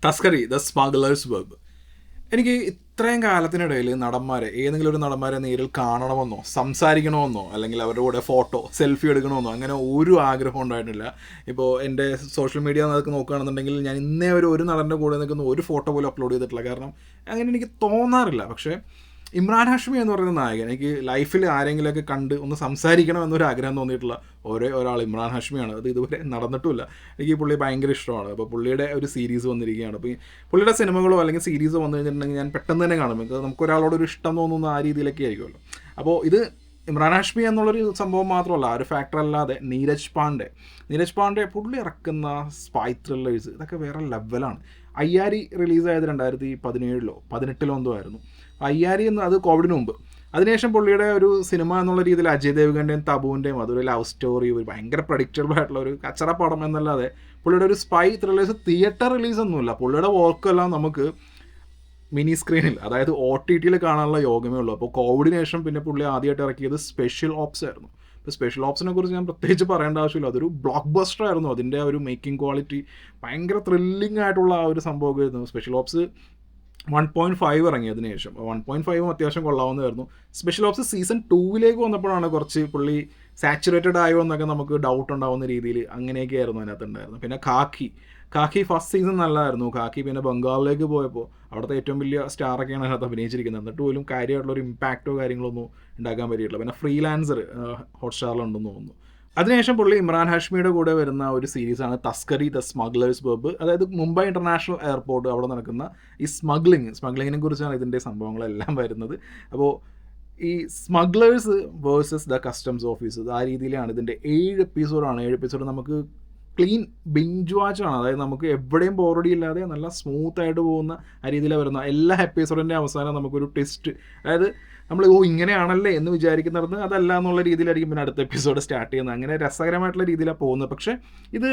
തസ്കരി the smugglers web. എനിക്ക് ഇത്രയും കാലത്തിനിടയിൽ ഏതെങ്കിലും ഒരു നടന്മാരെ നേരിൽ കാണണമെന്നോ സംസാരിക്കണമെന്നോ അല്ലെങ്കിൽ അവരുടെ കൂടെ ഫോട്ടോ സെൽഫി എടുക്കണമെന്നോ അങ്ങനെ ഒരു ആഗ്രഹം ഉണ്ടായിട്ടില്ല. ഇപ്പോൾ എൻ്റെ സോഷ്യൽ മീഡിയ അതൊക്കെ നോക്കുകയാണെന്നുണ്ടെങ്കിൽ ഞാൻ ഇന്നേ ഒരു നടൻ്റെ കൂടെ നിൽക്കുന്ന ഒരു ഫോട്ടോ പോലും അപ്ലോഡ് ചെയ്തിട്ടില്ല. കാരണം അങ്ങനെ എനിക്ക് തോന്നാറില്ല. പക്ഷേ ഇമ്രാൻ ഹാഷ്മി എന്ന് പറയുന്ന നായകൻ എനിക്ക് ലൈഫിൽ ആരെങ്കിലുമൊക്കെ കണ്ട് ഒന്ന് സംസാരിക്കണം എന്നൊരു ആഗ്രഹം തോന്നിയിട്ടുള്ള ഒരാൾ ഇമ്രാൻ ഹാഷ്മിയാണ്. അത് ഇതുവരെ നടന്നിട്ടുമില്ല. എനിക്ക് പുള്ളി ഭയങ്കര ഇഷ്ടമാണ്. അപ്പോൾ പുള്ളിയുടെ ഒരു സീരീസ് വന്നിരിക്കുകയാണ്. അപ്പോൾ ഈ പുള്ളിയുടെ സിനിമകളോ അല്ലെങ്കിൽ സീരീസോ വന്നു കഴിഞ്ഞിട്ടുണ്ടെങ്കിൽ ഞാൻ പെട്ടെന്ന് തന്നെ കാണും. നമുക്കൊരാളോടൊരു ഇഷ്ടം തോന്നുന്ന ആ രീതിയിലൊക്കെ ആയിരിക്കുമല്ലോ. അപ്പോൾ ഇത് ഇമ്രാൻ ഹാഷ്മി എന്നുള്ളൊരു സംഭവം മാത്രമല്ല, ആ ഒരു ഫാക്ടർ അല്ലാതെ നീരജ് പാണ്ഡെ പുള്ളി ഇറക്കുന്ന സ്പൈ ത്രില്ലേഴ്സ് ഇതൊക്കെ വേറെ ലെവലാണ്. അയ്യാരി റിലീസായത് 2017-18 എന്തോ ആയിരുന്നു. അയ്യാരി എന്ന് അത് കോവിഡിന് മുമ്പ്. അതിനുശേഷം പുള്ളിയുടെ ഒരു സിനിമ എന്നുള്ള രീതിയിൽ അജയ് ദേവ്ഗൻ്റെയും തബുവിൻ്റെയും അതൊരു ലവ് സ്റ്റോറി, ഒരു ഭയങ്കര പ്രഡിക്റ്റബിൾ ആയിട്ടുള്ള ഒരു കച്ചറ പടം എന്നല്ലാതെ പുള്ളിയുടെ ഒരു സ്പൈ ത്രില്ലേഴ്സ് തിയേറ്റർ റിലീസൊന്നുമില്ല. പുള്ളിയുടെ വർക്കെല്ലാം നമുക്ക് മിനി സ്ക്രീനിൽ, അതായത് OTT കാണാനുള്ള യോഗമേ ഉള്ളൂ. അപ്പോൾ കോവിഡിന് ശേഷം പിന്നെ പുള്ളി ആദ്യമായിട്ട് ഇറക്കിയത് സ്പെഷ്യൽ ഓപ്സ് ആയിരുന്നു. ഇപ്പോൾ സ്പെഷ്യൽ ഓപ്സിനെ കുറിച്ച് ഞാൻ പ്രത്യേകിച്ച് പറയേണ്ട ആവശ്യമില്ല. അതൊരു ബ്ലോക്ക് ബസ്റ്റർ ആയിരുന്നു. അതിൻ്റെ ഒരു മേക്കിംഗ് ക്വാളിറ്റി ഭയങ്കര ത്രില്ലിംഗ് ആയിട്ടുള്ള ആ ഒരു സംഭവമായിരുന്നു. സ്പെഷ്യൽ ഓപ്സ് 1.5 ഇറങ്ങിയതിന് ശേഷം 1.5 അത്യാവശ്യം കൊള്ളാവുന്നതായിരുന്നു. സ്പെഷ്യൽ ഓപ്സ് സീസൺ 2 വന്നപ്പോഴാണ് കുറച്ച് പുള്ളി സാച്ചുറേറ്റഡ് ആയോ എന്നൊക്കെ നമുക്ക് ഡൗട്ട് ഉണ്ടാവുന്ന രീതിയിൽ അങ്ങനെയൊക്കെ ആയിരുന്നു അതിനകത്തുണ്ടായിരുന്നു. പിന്നെ കാക്കി ഫസ്റ്റ് സീസൺ നല്ലതായിരുന്നു. കാക്കി പിന്നെ ബംഗാളിലേക്ക് പോയപ്പോൾ അവിടുത്തെ ഏറ്റവും വലിയ സ്റ്റാറൊക്കെയാണ് അതിനകത്ത് അഭിനയിച്ചിരിക്കുന്നത്. എന്നിട്ട് പോലും കാര്യമായിട്ടുള്ളൊരു ഇമ്പാക്റ്റോ കാര്യങ്ങളൊന്നും ഉണ്ടാക്കാൻ പറ്റിയിട്ടില്ല. പിന്നെ ഫ്രീലാൻസർ ഹോട്ട്സ്റ്റാറിലുണ്ടെന്ന് തോന്നുന്നു. അതിനുശേഷം പുള്ളി ഇമ്രാൻ ഹാഷ്മിയുടെ കൂടെ വരുന്ന ഒരു സീരീസാണ് തസ്കരി ദ സ്മഗ്ലേഴ്സ് വെബ്. അതായത് മുംബൈ ഇൻ്റർനാഷണൽ എയർപോർട്ട് അവിടെ നടക്കുന്ന ഈ സ്മഗ്ലിങ്ങിനെ കുറിച്ചാണ് ഇതിൻ്റെ സംഭവങ്ങളെല്ലാം വരുന്നത്. അപ്പോൾ ഈ smugglers versus the customs officers ആ രീതിയിലാണ് ഇതിൻ്റെ 7 എപ്പിസോഡാണ്. 7 എപ്പിസോഡ് നമുക്ക് ക്ലീൻ ബിഞ്ച് വാച്ചാണ്. അതായത് നമുക്ക് എവിടെയും ബോറടി ഇല്ലാതെ നല്ല സ്മൂത്തായിട്ട് പോകുന്ന ആ രീതിയിലാണ് വരുന്നത്. എല്ലാ എപ്പിസോഡിൻ്റെ അവസാനം നമുക്കൊരു ട്വിസ്റ്റ്, അതായത് നമ്മൾ ഇങ്ങനെയാണല്ലേ എന്ന് വിചാരിക്കുന്നിടത്ത് അതല്ല എന്നുള്ള രീതിയിലായിരിക്കും പിന്നെ അടുത്ത എപ്പിസോഡ് സ്റ്റാർട്ട് ചെയ്യുന്നത്. അങ്ങനെ രസകരമായിട്ടുള്ള രീതിയിലാണ് പോകുന്നത്. പക്ഷേ ഇത്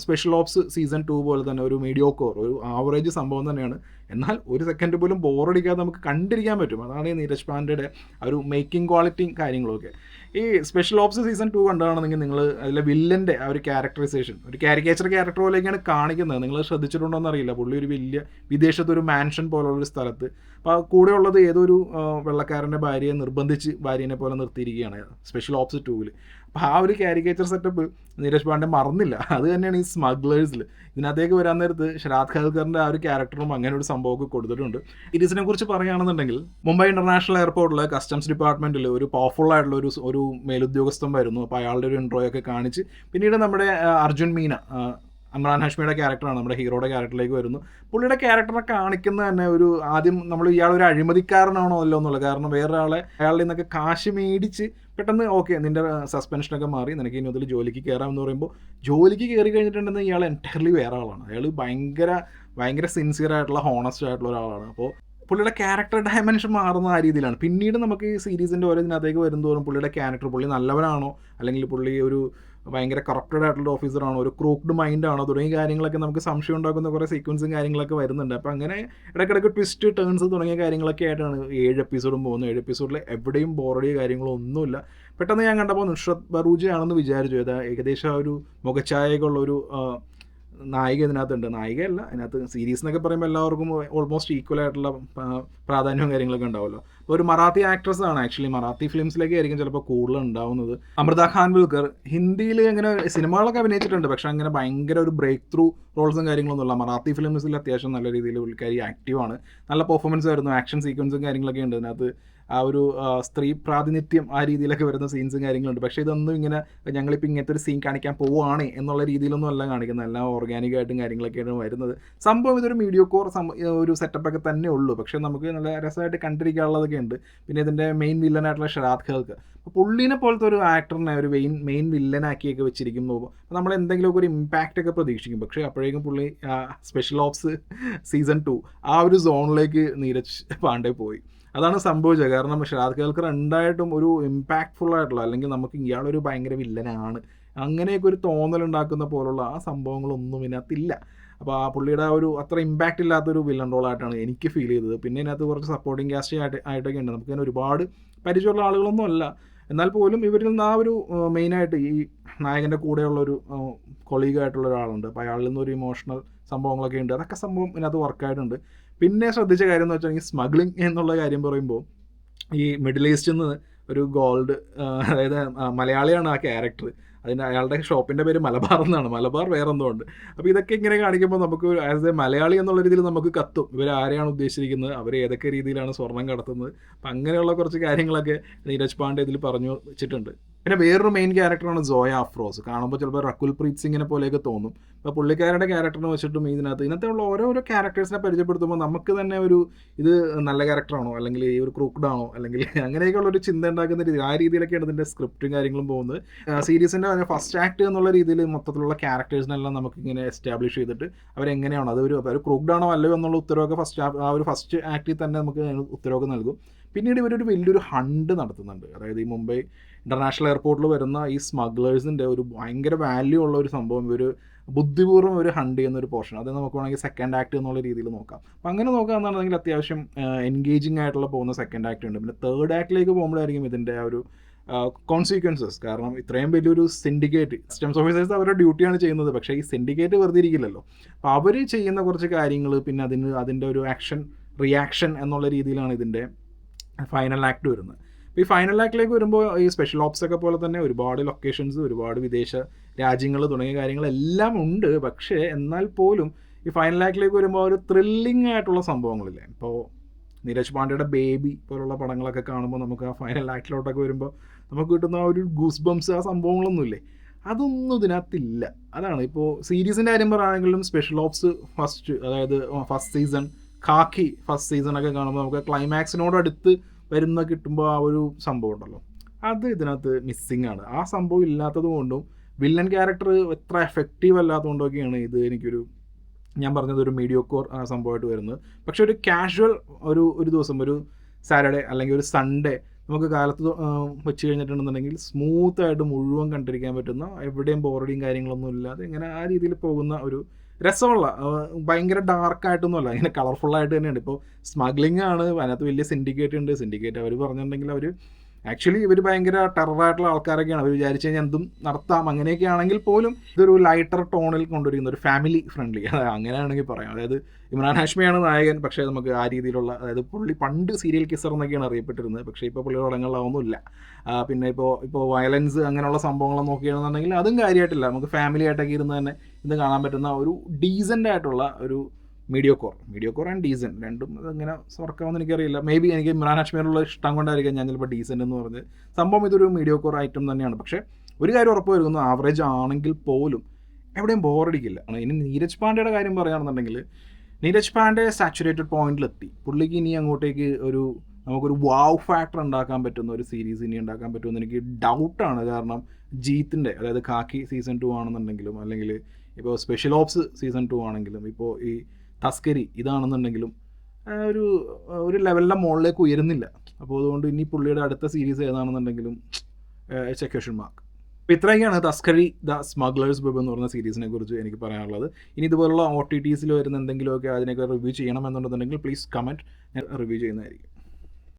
സ്പെഷ്യൽ ഓപ്സ് സീസൺ 2 പോലെ തന്നെ ഒരു മീഡിയോക്കോർ, ഒരു ആവറേജ് സംഭവം തന്നെയാണ്. എന്നാൽ ഒരു സെക്കൻഡ് പോലും ബോറടിക്കാതെ നമുക്ക് കണ്ടിരിക്കാൻ പറ്റും. അതാണ് ഈ നീരജ് പാണ്ഡെയുടെ ഒരു മേക്കിംഗ് ക്വാളിറ്റിയും കാര്യങ്ങളൊക്കെ. ഈ സ്പെഷ്യൽ ഓപ്സ് സീസൺ 2 കണ്ടാണെന്നെങ്കിൽ നിങ്ങൾ അതിലെ വില്ലൻ്റെ ആ ഒരു ക്യാരക്ടറൈസേഷൻ ഒരു കാരിക്കേച്ചർ ക്യാരക്ടർ പോലെയൊക്കെയാണ് കാണിക്കുന്നത്. നിങ്ങൾ ശ്രദ്ധിച്ചിട്ടുണ്ടോ എന്നറിയില്ല. പുള്ളി ഒരു വലിയ വിദേശത്തൊരു മാൻഷൻ പോലുള്ളൊരു സ്ഥലത്ത്, അപ്പോൾ കൂടെ ഉള്ളത് ഏതൊരു വെള്ളക്കാരൻ്റെ ഭാര്യയെ നിർബന്ധിച്ച് ഭാര്യനെ പോലെ നിർത്തിയിരിക്കുകയാണ് സ്പെഷ്യൽ ഓപ്സ് 2. അപ്പോൾ ആ ഒരു കാരിക്കേച്ചർ സെറ്റപ്പ് നീരജ് പാണ്ഡെ മറന്നില്ല. അത് തന്നെയാണ് ഈ സ്മഗ്ലേഴ്സിൽ. ഇതിനകത്തേക്ക് വരാൻ നേരത്ത് ഷരാദ് ഖാൽക്കറിൻ്റെ ആ ഒരു ക്യാരക്ടറും അങ്ങനെ ഒരു സംഭവമൊക്കെ കൊടുത്തിട്ടുണ്ട്. ഇതിനെ കുറിച്ച് പറയുകയാണെന്നുണ്ടെങ്കിൽ മുംബൈ ഇൻ്റർനാഷണൽ എയർപോർട്ടിൽ കസ്റ്റംസ് ഡിപ്പാർട്ട്മെൻറ്റിൽ ഒരു പവർഫുൾ ആയിട്ടുള്ള ഒരു മേലുദ്യോഗസ്ഥൻ വരുന്നു. അപ്പോൾ അയാളുടെ ഒരു ഇൻട്രോയൊക്കെ കാണിച്ച് പിന്നീട് നമ്മുടെ അർജുൻ മീന, ഇമ്രാൻ ഹാഷ്മിയുടെ ക്യാരക്ടറാണ്, നമ്മുടെ ഹീറോയുടെ ക്യാരക്ടറിലേക്ക് വരുന്നു. പുള്ളിയുടെ ക്യാരക്ടറെ കാണിക്കുന്ന തന്നെ ഒരു ആദ്യം നമ്മൾ ഇയാളൊരു അഴിമതിക്കാരനാണോ അല്ലോ എന്നുള്ളത്. കാരണം വേറൊരാളെ അയാളുടെ നിന്നൊക്കെ കാശ് മേടിച്ച് പെട്ടെന്ന് ഓക്കെ നിൻ്റെ സസ്പെൻഷനൊക്കെ മാറി നിനക്ക് ഇനി മുതൽ ജോലിക്ക് കയറാമെന്ന് പറയുമ്പോൾ ജോലിക്ക് കയറി കഴിഞ്ഞിട്ടുണ്ടെങ്കിൽ ഇയാൾ എൻറ്റയർലി വേറെ ആളാണ്. അയാൾ ഭയങ്കര സിൻസിയർ ആയിട്ടുള്ള ഹോണസ്റ്റ് ആയിട്ടുള്ള ഒരാളാണ്. അപ്പോൾ പുള്ളിയുടെ ക്യാരക്ടർ ഡയമെൻഷൻ മാറുന്ന ആ രീതിയിലാണ്. പിന്നീട് നമുക്ക് ഈ സീരീസിൻ്റെ ഓരോ ഇതിനകത്തേക്ക് വരുന്നതോറും പുള്ളിയുടെ ക്യാരക്ടർ, പുള്ളി നല്ലവനാണോ അല്ലെങ്കിൽ പുള്ളി ഒരു ഭയങ്കര കറപ്റ്റഡ് ആയിട്ടുള്ള ഓഫീസറാണോ, ഒരു ക്രൂക്ക്ഡ് മൈൻഡാണോ തുടങ്ങിയ കാര്യങ്ങളൊക്കെ നമുക്ക് സംശയം ഉണ്ടാക്കുന്ന കുറേ സീക്വൻസും കാര്യങ്ങളൊക്കെ വരുന്നുണ്ട്. അപ്പോൾ അങ്ങനെ ഇടയ്ക്കിടയ്ക്ക് ട്വിസ്റ്റ് ടേൺസ് തുടങ്ങിയ കാര്യങ്ങളൊക്കെ ആയിട്ടാണ് 7 എപ്പിസോഡും പോകുന്നത്. 7 എപ്പിസോഡിൽ എവിടെയും ബോറടിയോ കാര്യങ്ങളൊന്നുമില്ല. പെട്ടെന്ന് ഞാൻ കണ്ടപ്പോൾ നുസ്രത് ഭറൂജി ആണെന്ന് വിചാരിച്ചു. ഏകദേശം ആ ഒരു മുഖഛായകളുള്ളൊരു നായിക ഇതിനകത്തുണ്ട്. നായികയല്ല, അതിനകത്ത് സീരീസ് എന്നൊക്കെ പറയുമ്പോൾ എല്ലാവർക്കും ഓൾമോസ്റ്റ് ഈക്വൽ ആയിട്ടുള്ള പ്രാധാന്യവും കാര്യങ്ങളൊക്കെ ഉണ്ടാവുമല്ലോ. അപ്പോൾ ഒരു മറാത്തി ആക്ട്രസ് ആണ്. ആക്ച്വലി മറാത്തി ഫിലിംസിലേക്ക് ആയിരിക്കും ചിലപ്പോൾ കൂടുതൽ ഉണ്ടാവുന്നത്. അമൃത ഖാൻവിൽക്കർ ഹിന്ദിയിൽ ഇങ്ങനെ സിനിമകളൊക്കെ അഭിനയിച്ചിട്ടുണ്ട്. പക്ഷേ അങ്ങനെ ഭയങ്കര ഒരു ബ്രേക്ക് ത്രൂ റോൾസും കാര്യങ്ങളൊന്നുമില്ല. മറാത്തി ഫിലിംസിൽ അത്യാവശ്യം നല്ല രീതിയിൽ പുള്ളിക്കാരി ആക്റ്റീവാണ്. നല്ല പെർഫോമൻസ് ആയിരുന്നു. ആക്ഷൻ സീക്വൻസും കാര്യങ്ങളൊക്കെ ഉണ്ട് അതിനകത്ത്. ആ ഒരു സ്ത്രീ പ്രാതിനിധ്യം ആ രീതിയിലൊക്കെ വരുന്ന സീൻസും കാര്യങ്ങളുണ്ട്. പക്ഷേ ഇതൊന്നും ഇങ്ങനെ ഞങ്ങളിപ്പോൾ ഇങ്ങനത്തെ ഒരു സീൻ കാണിക്കാൻ പോവുകയാണ് എന്നുള്ള രീതിയിലൊന്നും അല്ല കാണിക്കുന്നത്. എല്ലാം ഓർഗാനിക്കായിട്ടും കാര്യങ്ങളൊക്കെയാണ് വരുന്നത്. സംഭവം ഇതൊരു മീഡിയോക്കോർ ഒരു സെറ്റപ്പൊക്കെ തന്നെ ഉള്ളൂ. പക്ഷേ നമുക്ക് നല്ല രസമായിട്ട് കണ്ടിരിക്കാനുള്ളതൊക്കെ ഉണ്ട്. പിന്നെ ഇതിൻ്റെ മെയിൻ വില്ലനായിട്ടുള്ള ഷരാദ് ഖാൽക്കർ, അപ്പോൾ പുള്ളീനെ പോലത്തെ ഒരു ആക്ടറിനെ ഒരു മെയിൻ വില്ലനാക്കിയൊക്കെ വെച്ചിരിക്കുമ്പോൾ നമ്മൾ എന്തെങ്കിലുമൊക്കെ ഒരു ഇമ്പാക്റ്റ് ഒക്കെ പ്രതീക്ഷിക്കും. പക്ഷേ അപ്പോഴേക്കും പുള്ളി സ്പെഷ്യൽ ഓപ്സ് സീസൺ 2 ആ ഒരു സോണിലേക്ക് നീരജ് പാണ്ഡെ പോയി. അതാണ് സംഭവിച്ചത്. കാരണം ഷരാദ് ഖാൽക്കർ ഉണ്ടായിട്ടും ഒരു ഇമ്പാക്റ്റ്ഫുൾ ആയിട്ടുള്ള, അല്ലെങ്കിൽ നമുക്ക് ഇയാളൊരു ഭയങ്കര വില്ലനാണ് അങ്ങനെയൊക്കെ ഒരു തോന്നലുണ്ടാക്കുന്ന പോലുള്ള ആ സംഭവങ്ങളൊന്നും ഇതിനകത്തില്ല. അപ്പോൾ ആ പുള്ളിയുടെ ഒരു അത്ര ഇമ്പാക്റ്റ് ഇല്ലാത്തൊരു വില്ലൻ റോളായിട്ടാണ് എനിക്ക് ഫീൽ ചെയ്തത്. പിന്നെ ഇതിനകത്ത് കുറച്ച് സപ്പോർട്ടിങ് കാസ്റ്റ് ആയിട്ടൊക്കെ ഉണ്ട്. നമുക്കിങ്ങനെ ഒരുപാട് പരിചയമുള്ള ആളുകളൊന്നും അല്ല. എന്നാൽ പോലും ഇവരിൽ നിന്ന് ആ ഒരു മെയിനായിട്ട് ഈ നായകൻ്റെ കൂടെയുള്ളൊരു കൊളീഗായിട്ടുള്ള ഒരാളുണ്ട്. അപ്പോൾ അയാളിൽ നിന്നൊരു ഇമോഷണൽ സംഭവങ്ങളൊക്കെ ഉണ്ട്. അതൊക്കെ സംഭവം ഇതിനകത്ത് വർക്കായിട്ടുണ്ട്. പിന്നെ ശ്രദ്ധിച്ച കാര്യം എന്ന് വെച്ചാൽ ഈ സ്മഗ്ലിംഗ് എന്നുള്ള കാര്യം പറയുമ്പോൾ ഈ മിഡിൽ ഈസ്റ്റിൽ നിന്ന് ഒരു ഗോൾഡ്, അതായത് മലയാളിയാണ് ആ ക്യാരക്ടർ, അയാളുടെ ഷോപ്പിൻ്റെ പേര് മലബാർ എന്നാണ്, മലബാർ വേറെ എന്തോ ഉണ്ട്. അപ്പോൾ ഇതൊക്കെ ഇങ്ങനെ കാണിക്കുമ്പോൾ നമുക്ക് ആസ് എ മലയാളി എന്നുള്ള രീതിയിൽ നമുക്ക് കത്തും ഇവർ ആരെയാണ് ഉദ്ദേശിച്ചിരിക്കുന്നത്, അവർ ഏതൊക്കെ രീതിയിലാണ് സ്വർണം കടത്തുന്നത്. അപ്പം അങ്ങനെയുള്ള കുറച്ച് കാര്യങ്ങളൊക്കെ നീരജ് പാണ്ഡെ ഇതിൽ പറഞ്ഞു വെച്ചിട്ടുണ്ട്. പിന്നെ വേറൊരു മെയിൻ ക്യാരക്ടറാണ് സോയ അഫ്രോസ്. കാണുമ്പോൾ ചിലപ്പോൾ റക്കുൽ പ്രീത് സിംഗിനെ പോലെയൊക്കെ തോന്നും. അപ്പോൾ പുള്ളിക്കാരുടെ ക്യാരക്ടറിനെ വെച്ചിട്ടും ഇതിനകത്ത് ഉള്ള ഓരോരോ ക്യാരക്ടേഴ്സിനെ പരിചയപ്പെടുത്തുമ്പോൾ നമുക്ക് തന്നെ ഒരു ഇത് നല്ല ക്യാരക്ടറാണോ, അല്ലെങ്കിൽ ഈ ഒരു ക്രൂക്ക്ഡാണോ, അല്ലെങ്കിൽ അങ്ങനെയൊക്കെയുള്ള ഒരു ചിന്ത ഉണ്ടാക്കുന്ന രീതി, ആ രീതിയിലൊക്കെയാണ് ഇതിൻ്റെ സ്ക്രിപ്റ്റും കാര്യങ്ങളും പോകുന്നത്. സീരീസിൻ്റെ ഫസ്റ്റ് ആക്ട് എന്നുള്ള രീതിയിൽ മൊത്തത്തിലുള്ള ക്യാരക്ടേഴ്സിനെല്ലാം നമുക്കിങ്ങനെ എസ്റ്റാബ്ലിഷ് ചെയ്തിട്ട് അവരെങ്ങനെയാണോ ഒരു ക്രൂക്ക്ഡാണോ അല്ലയോ എന്നുള്ള ഉത്തരവൊക്കെ ഫസ്റ്റ് ആക്ടിൽ തന്നെ നമുക്ക് ഉത്തരവൊക്കെ നൽകും. പിന്നീട് ഇവരൊരു വലിയൊരു ഹണ്ട് നടത്തുന്നുണ്ട്. അതായത് ഈ മുംബൈ ഇൻ്റർനാഷണൽ എയർപോർട്ടിൽ വരുന്ന ഈ സ്മഗ്ലേഴ്സിൻ്റെ ഒരു ഭയങ്കര വാല്യൂ ഉള്ള ഒരു സംഭവം ഇവർ ബുദ്ധിപൂർവ്വം ഒരു ഹണ്ട് ചെയ്യുന്ന ഒരു പോർഷൻ, അത് നമുക്ക് വേണമെങ്കിൽ സെക്കൻഡ് ആക്ട് എന്നുള്ള രീതിയിൽ നോക്കാം. അപ്പം അങ്ങനെ നോക്കുകയാണെന്നുണ്ടെങ്കിൽ അത്യാവശ്യം എൻഗേജിങ് ആയിട്ടുള്ള പോകുന്ന സെക്കൻഡ് ആക്ട് ഉണ്ട്. പിന്നെ തേർഡ് ആക്ടിലേക്ക് പോകുമ്പോഴായിരിക്കും ഇതിൻ്റെ ആ ഒരു കോൺസിക്വൻസസ്. കാരണം ഇത്രയും വലിയൊരു സിൻഡിക്കേറ്റ്, കസ്റ്റംസ് ഓഫീസേഴ്സ് അവരുടെ ഡ്യൂട്ടിയാണ് ചെയ്യുന്നത്, പക്ഷേ ഈ സിൻഡിക്കേറ്റ് വെറുതെ ഇരിക്കില്ലല്ലോ. അപ്പോൾ അവർ ചെയ്യുന്ന കുറച്ച് കാര്യങ്ങൾ, പിന്നെ അതിൻ്റെ ഒരു റിയാക്ഷൻ എന്നുള്ള രീതിയിലാണ് ഇതിൻ്റെ ഫൈനൽ ആക്ട് വരുന്നത്. അപ്പോൾ ഈ ഫൈനൽ ആക്ടിലേക്ക് വരുമ്പോൾ ഈ സ്പെഷ്യൽ ഓപ്സ് ഒക്കെ പോലെ തന്നെ ഒരുപാട് ലൊക്കേഷൻസ്, ഒരുപാട് വിദേശ രാജ്യങ്ങൾ തുടങ്ങിയ കാര്യങ്ങളെല്ലാം ഉണ്ട്. പക്ഷേ എന്നാൽ പോലും ഈ ഫൈനൽ ആക്ടിലേക്ക് വരുമ്പോൾ ഒരു ത്രില്ലിംഗ് ആയിട്ടുള്ള സംഭവങ്ങളില്ലേ, ഇപ്പോൾ നീരജ് പാണ്ഡെയുടെ ബേബി പോലുള്ള പടങ്ങളൊക്കെ കാണുമ്പോൾ നമുക്ക് ആ ഫൈനൽ ആക്ടിലോട്ടൊക്കെ വരുമ്പോൾ നമുക്ക് കിട്ടുന്ന ആ ഒരു ഗൂസ് ബംസ്, ആ സംഭവങ്ങളൊന്നുമില്ലേ, അതൊന്നും ഇതിനകത്തില്ല. അതാണ് ഇപ്പോൾ സീരീസിൻ്റെ കാര്യം പറയുകയാണെങ്കിലും സ്പെഷ്യൽ ഓപ്സ് അതായത് ഫസ്റ്റ് സീസൺ, ഖാക്കി ഫസ്റ്റ് സീസണൊക്കെ കാണുമ്പോൾ നമുക്ക് ക്ലൈമാക്സിനോടടുത്ത് വരുന്ന കിട്ടുമ്പോൾ ആ ഒരു സംഭവം ഉണ്ടല്ലോ, അത് ഇതിനകത്ത് മിസ്സിങ് ആണ്. ആ സംഭവം ഇല്ലാത്തത് കൊണ്ടും വില്ലൻ ക്യാരക്ടർ എത്ര എഫക്റ്റീവ് അല്ലാത്തതുകൊണ്ടൊക്കെയാണ് ഇത് എനിക്കൊരു, ഞാൻ പറഞ്ഞത്, ഒരു മീഡിയോക്കോർ സംഭവമായിട്ട് വരുന്നത്. പക്ഷെ ഒരു കാഷ്വൽ ഒരു ദിവസം, ഒരു സാറ്റർഡേ അല്ലെങ്കിൽ ഒരു സൺഡേ നമുക്ക് കാലത്ത് വെച്ച് കഴിഞ്ഞിട്ടുണ്ടെന്നുണ്ടെങ്കിൽ സ്മൂത്തായിട്ട് മുഴുവൻ കണ്ടിരിക്കാൻ പറ്റുന്ന, എവിടെയും ബോറടിയും കാര്യങ്ങളൊന്നും ഇല്ലാതെ ഇങ്ങനെ ആ രീതിയിൽ പോകുന്ന ഒരു രസമുള്ള, ഭയങ്കര ഡാർക്കായിട്ടൊന്നുമല്ല, ഇങ്ങനെ കളർഫുള്ളായിട്ട് തന്നെയാണ്. ഇപ്പോൾ സ്മഗ്ലിംഗ് ആണ്, അതിനകത്ത് വലിയ സിൻഡിക്കേറ്റ് ഉണ്ട്. സിൻഡിക്കേറ്റ് അവർ പറഞ്ഞിട്ടുണ്ടെങ്കിൽ അവർ ആക്ച്വലി ഇവർ ഭയങ്കര ടെററായിട്ടുള്ള ആൾക്കാരൊക്കെയാണ്. അവർ വിചാരിച്ചു കഴിഞ്ഞാൽ എന്തും നടത്താം. അങ്ങനെയൊക്കെ ആണെങ്കിൽ പോലും ഇതൊരു ലൈറ്റർ ടോണിൽ കൊണ്ടുവരിക്കുന്ന ഒരു ഫാമിലി ഫ്രണ്ട്ലി, അങ്ങനെയാണെങ്കിൽ പറയാം. അതായത് ഇമ്രാൻ ഹാഷ്മിയാണ് നായകൻ, പക്ഷേ നമുക്ക് ആ രീതിയിലുള്ള, അതായത് പുള്ളി പണ്ട് സീരിയൽ കിസർ എന്നൊക്കെയാണ് അറിയപ്പെട്ടിരുന്നത്, പക്ഷേ ഇപ്പോൾ പുള്ളിയുടെ പടങ്ങളിലൊന്നുമില്ല. പിന്നെ ഇപ്പോൾ വയലൻസ് അങ്ങനെയുള്ള സംഭവങ്ങളൊക്കെ നോക്കുകയാണെന്നുണ്ടെങ്കിൽ അതും കാര്യമായിട്ടില്ല. നമുക്ക് ഫാമിലി ആയിട്ടൊക്കെ ഇരുന്ന് തന്നെ ഇത് കാണാൻ പറ്റുന്ന ഒരു ഡീസൻ്റ് ആയിട്ടുള്ള ഒരു മീഡിയോക്കോർ ആൻഡ് ഡീസൻറ്റ്, രണ്ടും ഇങ്ങനെ വർക്കാവുമെന്ന് എനിക്കറിയില്ല. മേ ബി എനിക്ക് ഇമ്രാൻ ഹാഷ്മിയോടുള്ള ഇഷ്ടം കൊണ്ടായിരിക്കും ഞാൻ ചിലപ്പോൾ ഡീസൻറ്റ് എന്ന് പറഞ്ഞത്. സംഭവം ഇതൊരു മീഡിയോക്കോർ ഐറ്റം തന്നെയാണ്. പക്ഷേ ഒരു കാര്യം ഉറപ്പ് വരുന്നു, ആവറേജ് ആണെങ്കിൽ പോലും എവിടെയും ബോറടിക്കില്ല. ഇനി നീരജ് പാണ്ഡെയുടെ കാര്യം പറയുകയാണെന്നുണ്ടെങ്കിൽ നീരജ് പാണ്ഡെ സാച്ചുറേറ്റഡ് പോയിന്റിലെത്തി. പുള്ളിക്ക് ഇനി അങ്ങോട്ടേക്ക് നമുക്കൊരു വാവ് ഫാക്ടർ ഉണ്ടാക്കാൻ പറ്റുന്ന ഒരു സീരീസ് ഇനി ഉണ്ടാക്കാൻ പറ്റുമെന്ന് എനിക്ക് ഡൗട്ടാണ്. കാരണം ജീത്തിൻ്റെ, അതായത് ഖാക്കി സീസൺ 2 ആണെന്നുണ്ടെങ്കിലും, അല്ലെങ്കിൽ ഇപ്പോൾ സ്പെഷ്യൽ ഓപ്സ് സീസൺ 2 ആണെങ്കിലും, ഇപ്പോൾ ഈ തസ്കരി ഇതാണെന്നുണ്ടെങ്കിലും ഒരു ലെവലിൻ്റെ മുകളിലേക്ക് ഉയരുന്നില്ല. അപ്പോൾ അതുകൊണ്ട് ഇനി പുള്ളിയുടെ അടുത്ത സീരീസ് ഏതാണെന്നുണ്ടെങ്കിലും ഇറ്റ്സ് എ ക്വസ്റ്റ്യൻ മാർക്ക്. അപ്പോൾ ഇത്രയൊക്കെയാണ് തസ്കരി ദ സ്മഗ്ലേഴ്സ് വെബ് എന്ന് പറഞ്ഞ സീരീസിനെ കുറിച്ച് എനിക്ക് പറയാനുള്ളത്. ഇനി ഇതുപോലുള്ള OTTസിൽ വരുന്ന എന്തെങ്കിലുമൊക്കെ അതിനൊക്കെ റിവ്യൂ ചെയ്യണമെന്നുണ്ടെന്നുണ്ടെങ്കിൽ പ്ലീസ് കമൻറ്റ്, ഞാൻ റിവ്യൂ ചെയ്യുന്നതായിരിക്കും.